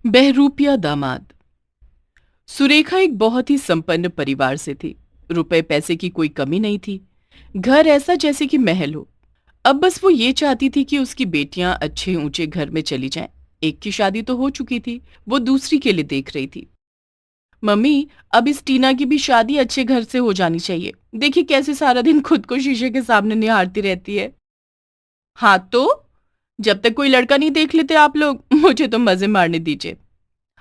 बहरूपिया दामाद। सुरेखा एक बहुत ही संपन्न परिवार से थी। रुपए पैसे की कोई कमी नहीं थी। घर ऐसा जैसे कि महल हो। अब बस वो ये चाहती थी कि उसकी बेटियां अच्छे ऊंचे घर में चली जाएं। एक की शादी तो हो चुकी थी, वो दूसरी के लिए देख रही थी। मम्मी, अब इस टीना की भी शादी अच्छे घर से हो जानी चाहिए। देखिए कैसे सारा दिन खुद को शीशे के सामने निहारती रहती है। हाँ तो जब तक कोई लड़का नहीं देख लेते आप लोग, मुझे तो मजे मारने दीजिए।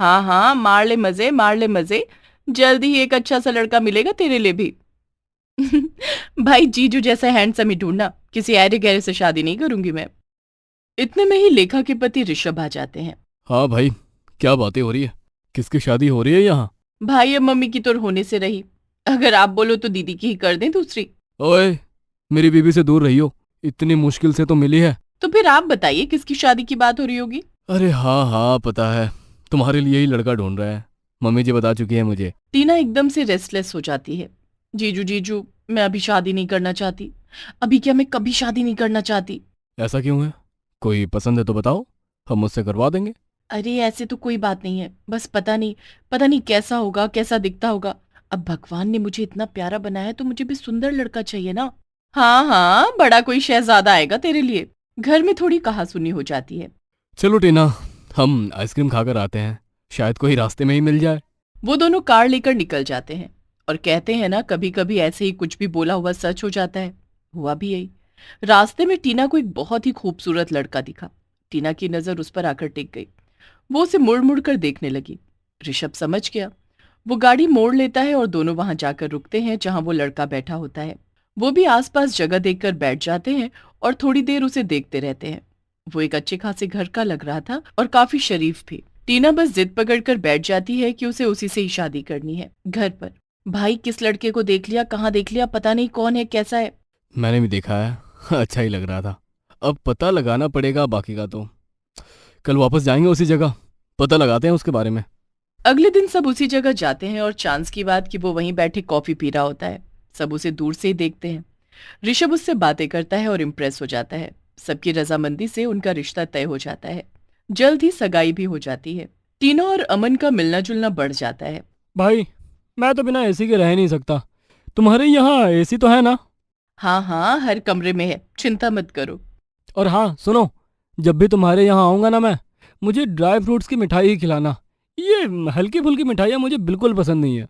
हाँ हाँ, मार ले मजे, मार ले मजे। जल्दी ही एक अच्छा सा लड़का मिलेगा तेरे लिए भी। भाई जीजू जैसा हैंडसम ही ढूंढना, किसी ऐरे गैरे से शादी नहीं करूंगी मैं। इतने में ही लेखा के पति ऋषभ आ जाते हैं। हाँ भाई, क्या बातें हो रही है? किसकी शादी हो रही है यहाँ? भाई अब मम्मी की तो होने से रही, अगर आप बोलो तो दीदी की ही कर दें दूसरी। ओए, मेरी बीवी से दूर रही हो, इतनी मुश्किल से तो मिली है। तो फिर आप बताइए किसकी शादी की बात हो रही होगी। अरे हाँ हाँ, पता है, तुम्हारे लिए ही लड़का ढूंढ रहा है। मम्मी जी बता चुकी है मुझे। टीना एकदम से रेस्टलेस हो जाती है। जीजू जीजू, मैं अभी शादी नहीं करना चाहती। अभी क्या, मैं कभी शादी नहीं करना चाहती। ऐसा क्यों है? कोई पसंद है तो बताओ, हम मुझसे करवा देंगे। अरे ऐसे तो कोई बात नहीं है, बस पता नहीं कैसा होगा, कैसा दिखता होगा। अब भगवान ने मुझे इतना प्यारा बनाया है तो मुझे भी सुंदर लड़का चाहिए ना। हाँ हाँ, बड़ा कोई शहजादा आएगा तेरे लिए। घर में थोड़ी कहासुनी हो जाती है। चलो टीना, हम आइसक्रीम खाकर आते हैं, शायद कोई रास्ते में ही मिल जाए। वो दोनों कार लेकर निकल जाते हैं। और कहते हैं ना, कभी कभी ऐसे ही कुछ भी बोला हुआ सच हो जाता है। हुआ भी यही। रास्ते में टीना को एक बहुत ही खूबसूरत लड़का दिखा। टीना की नजर उस पर आकर टिक गई। वो उसे मुड़ मुड़ कर देखने लगी। ऋषभ समझ गया। वो गाड़ी मोड़ लेता है और दोनों वहां जाकर रुकते हैं जहां वो लड़का बैठा होता है। वो भी आसपास जगह देखकर बैठ जाते हैं और थोड़ी देर उसे देखते रहते हैं। वो एक अच्छे खासे घर का लग रहा था और काफी शरीफ भी। टीना बस जिद पकड़कर बैठ जाती है कि उसे उसी से ही शादी करनी है। घर पर भाई किस लड़के को देख लिया, कहाँ देख लिया, पता नहीं कौन है, कैसा है। मैंने भी देखा है, अच्छा ही लग रहा था। अब पता लगाना पड़ेगा बाकी का तो। कल वापस जाएंगे उसी जगह, पता लगाते हैं उसके बारे में। अगले दिन सब उसी जगह जाते हैं और चांस की बात कि वो वहीं बैठे कॉफी पी रहा होता है। सब उसे दूर से ही देखते हैं। ऋषभ उससे बातें करता है और इम्प्रेस हो जाता है। सबकी रजामंदी से उनका रिश्ता तय हो जाता है। जल्द ही सगाई भी हो जाती है। टीना और अमन का मिलना जुलना बढ़ जाता है। भाई, मैं तो बिना एसी के रह नहीं सकता। तुम्हारे यहाँ एसी तो है ना? हाँ हाँ, हर कमरे में है, चिंता मत करो। और हाँ सुनो, जब भी तुम्हारे यहाँ आऊँगा ना मैं, मुझे ड्राई फ्रूट्स की मिठाई ही खिलाना। ये हल्की फुल्की मिठाइयाँ मुझे बिल्कुल पसंद नहीं है।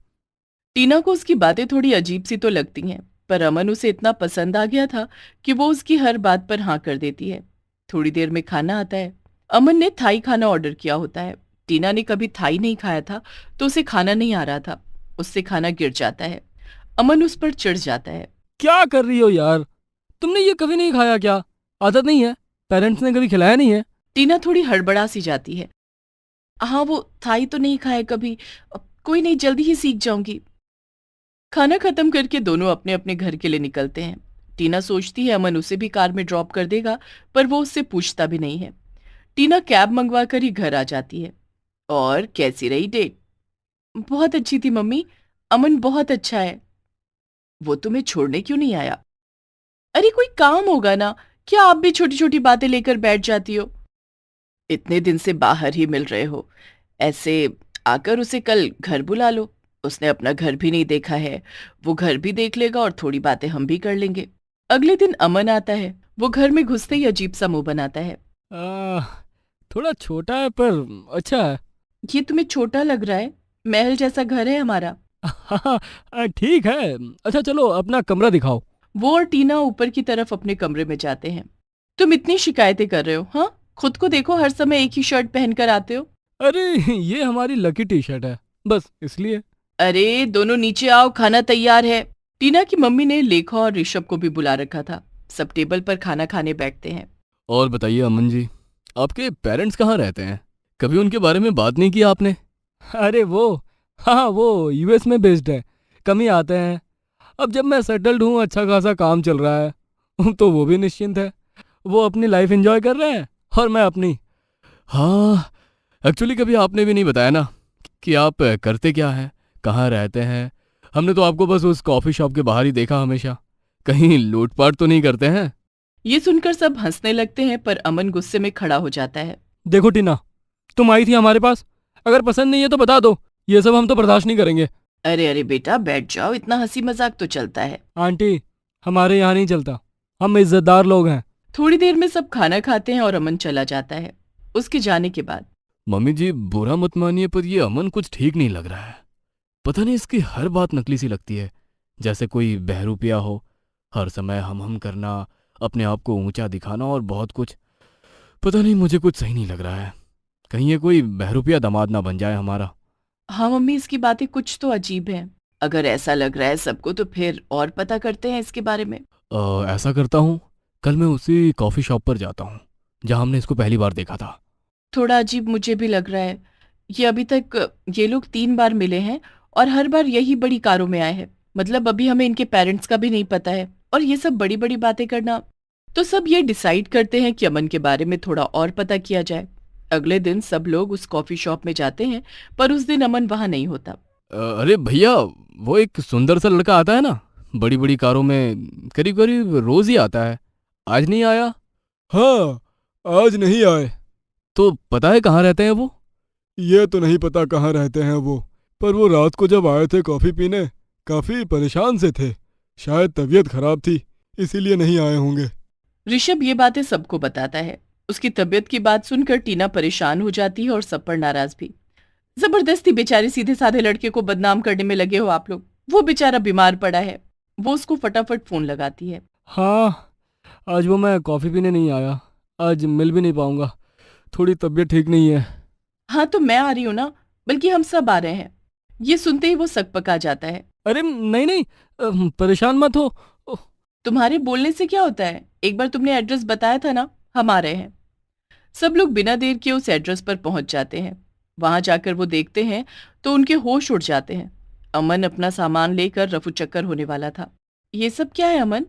टीना को उसकी बातें थोड़ी अजीब सी तो लगती हैं, पर अमन उसे इतना पसंद आ गया था कि वो उसकी हर बात पर हाँ कर देती है। थोड़ी देर में खाना आता है। अमन ने थाई खाना ऑर्डर किया होता है। टीना ने कभी थाई नहीं खाया था तो उसे खाना नहीं आ रहा था। उससे खाना गिर जाता है। अमन उस पर चिढ़ जाता है। क्या कर रही हो यार? तुमने ये कभी नहीं खाया क्या? आदत नहीं है? पेरेंट्स ने कभी खिलाया नहीं है? टीना थोड़ी हड़बड़ा सी जाती है। हाँ, वो थाई तो नहीं खाया कभी। कोई नहीं, जल्दी ही सीख जाऊंगी। खाना खत्म करके दोनों अपने अपने घर के लिए निकलते हैं। टीना सोचती है अमन उसे भी कार में ड्रॉप कर देगा, पर वो उससे पूछता भी नहीं है। टीना कैब मंगवा कर ही घर आ जाती है। और कैसी रही डेट? बहुत अच्छी थी मम्मी। अमन बहुत अच्छा है। वो तुम्हें छोड़ने क्यों नहीं आया? अरे कोई काम होगा ना, क्या आप भी छोटी छोटी बातें लेकर बैठ जाती हो? इतने दिन से बाहर ही मिल रहे हो, ऐसे आकर उसे कल घर बुला लो। उसने अपना घर भी नहीं देखा है। वो घर भी देख लेगा और थोड़ी बातें हम भी कर लेंगे। अगले दिन अमन आता है। वो घर में घुसते ही अजीब सा मुंह बनाता है। आ, थोड़ा छोटा है पर अच्छा है। ये तुम्हें छोटा लग रहा है? महल जैसा घर है हमारा। हाँ, ठीक है। अच्छा चलो अपना कमरा दिखाओ। वो और टीना ऊपर की तरफ अपने कमरे में जाते हैं। तुम इतनी शिकायतें कर रहे हो? हाँ, खुद को देखो, हर समय एक ही शर्ट पहनकर आते हो। अरे ये हमारी लकी टी शर्ट है, बस इसलिए। अरे दोनों नीचे आओ, खाना तैयार है। टीना की मम्मी ने लेखा और ऋषभ को भी बुला रखा था। सब टेबल पर खाना खाने बैठते हैं। और बताइए अमन जी, आपके पेरेंट्स कहाँ रहते हैं? कभी उनके बारे में बात नहीं की आपने? अरे वो, हाँ वो यूएस में बेस्ड है, कम ही आते हैं। अब जब मैं सेटल्ड हूँ, अच्छा खासा काम चल रहा है तो वो भी निश्चिंत है। वो अपनी लाइफ एंजॉय कर रहे हैं और मैं अपनी। हाँ, एक्चुअली कभी आपने भी नहीं बताया ना कि आप करते क्या हैं, कहाँ रहते हैं। हमने तो आपको बस उस कॉफ़ी शॉप के बाहर ही देखा हमेशा। कहीं लूटपाट तो नहीं करते हैं? ये सुनकर सब हंसने लगते हैं, पर अमन गुस्से में खड़ा हो जाता है। देखो टीना, तुम आई थी हमारे पास, अगर पसंद नहीं है तो बता दो, ये सब हम तो बर्दाश्त नहीं करेंगे। अरे अरे बेटा बैठ जाओ, इतना हंसी मजाक तो चलता है। आंटी, हमारे यहाँ नहीं चलता, हम इज्जतदार लोग हैं। थोड़ी देर में सब खाना खाते हैं और अमन चला जाता है। उसके जाने के बाद मम्मी जी बुरा मत मानिए, पर ये अमन कुछ ठीक नहीं लग रहा है। पता नहीं इसकी हर बात नकली सी लगती है, जैसे कोई बहरूपिया हो। हर समय हम करना, अपने आप को ऊंचा दिखाना और बहुत कुछ। पता नहीं, मुझे कुछ सही नहीं लग रहा है। कहीं ये कोई बहरूपिया दामाद ना बन जाए हमारा। हाँ मम्मी, इसकी बातें कुछ तो अजीब हैं। अगर ऐसा लग रहा है सबको तो फिर और पता करते हैं इसके बारे में। ऐसा करता हूँ, कल मैं उसी कॉफ़ी शॉप पर जाता हूँ जहाँ हमने इसको पहली बार देखा था। थोड़ा अजीब मुझे भी लग रहा है। ये अभी तक ये लोग 3 बार मिले हैं और हर बार यही बड़ी कारों में आए हैं। मतलब अभी हमें इनके पेरेंट्स का भी नहीं पता है और ये सब बड़ी बड़ी बातें करना। तो सब ये डिसाइड करते हैं कि अमन के बारे में थोड़ा और पता किया जाए। अगले दिन सब लोग उस कॉफी शॉप में जाते हैं, पर उस दिन अमन वहां नहीं होता। अरे भैया, वो एक सुंदर सा लड़का आता है ना, बड़ी बड़ी कारों में, करीब करीब रोज ही आता है। आज नहीं आया? हाँ, आज नहीं आए। तो पता है कहाँ रहते हैं वो? ये तो नहीं पता कहाँ रहते हैं वो, पर वो रात को जब आए थे कॉफी पीने, काफी परेशान से थे। शायद तबीयत खराब थी, इसीलिए नहीं आए होंगे। ऋषभ ये बातें सबको बताता है। उसकी तबीयत की बात सुनकर टीना परेशान हो जाती है और सब पर नाराज भी। जबरदस्ती बेचारे सीधे साधे लड़के को बदनाम करने में लगे हो आप लोग। वो बेचारा बीमार पड़ा है। वो उसको फटाफट फोन लगाती है। हाँ, आज वो मैं कॉफ़ी पीने नहीं आया, आज मिल भी नहीं पाऊंगा, थोड़ी तबीयत ठीक नहीं है। हाँ तो मैं आ रही हूँ ना, बल्कि हम सब आ रहे हैं। ये सुनते ही वो सकपका जाता है। अरे नहीं नहीं, परेशान मत हो। ओह, तुम्हारे बोलने से क्या होता है, एक बार तुमने एड्रेस बताया था ना, हम आ रहे हैं। सब लोग बिना देर के उस एड्रेस पर पहुंच जाते हैं। वहां जाकर वो देखते हैं तो उनके होश उड़ जाते हैं। अमन अपना सामान लेकर रफू चक्कर होने वाला था। ये सब क्या है अमन?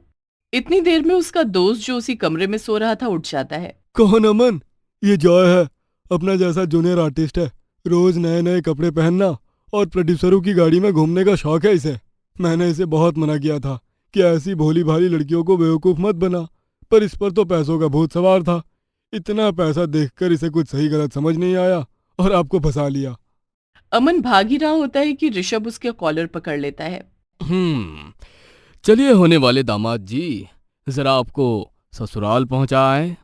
इतनी देर में उसका दोस्त जो उसी कमरे में सो रहा था उठ जाता है। कौन अमन? ये जॉय है, अपना जैसा जूनियर आर्टिस्ट है। रोज नए नए कपड़े पहनना और प्रोड्यूसरों की गाड़ी में घूमने का शौक है इसे। मैंने इसे बहुत मना किया था कि ऐसी भोली भाली लड़कियों को बेवकूफ मत बना, पर इस पर तो पैसों का भूत सवार था। इतना पैसा देखकर इसे कुछ सही गलत समझ नहीं आया और आपको फंसा लिया। अमन भाग ही रहा होता है कि ऋषभ उसके कॉलर पकड़ लेता है। हम्म चलिए होने वाले दामाद जी, जरा आपको ससुराल पहुंचाएं।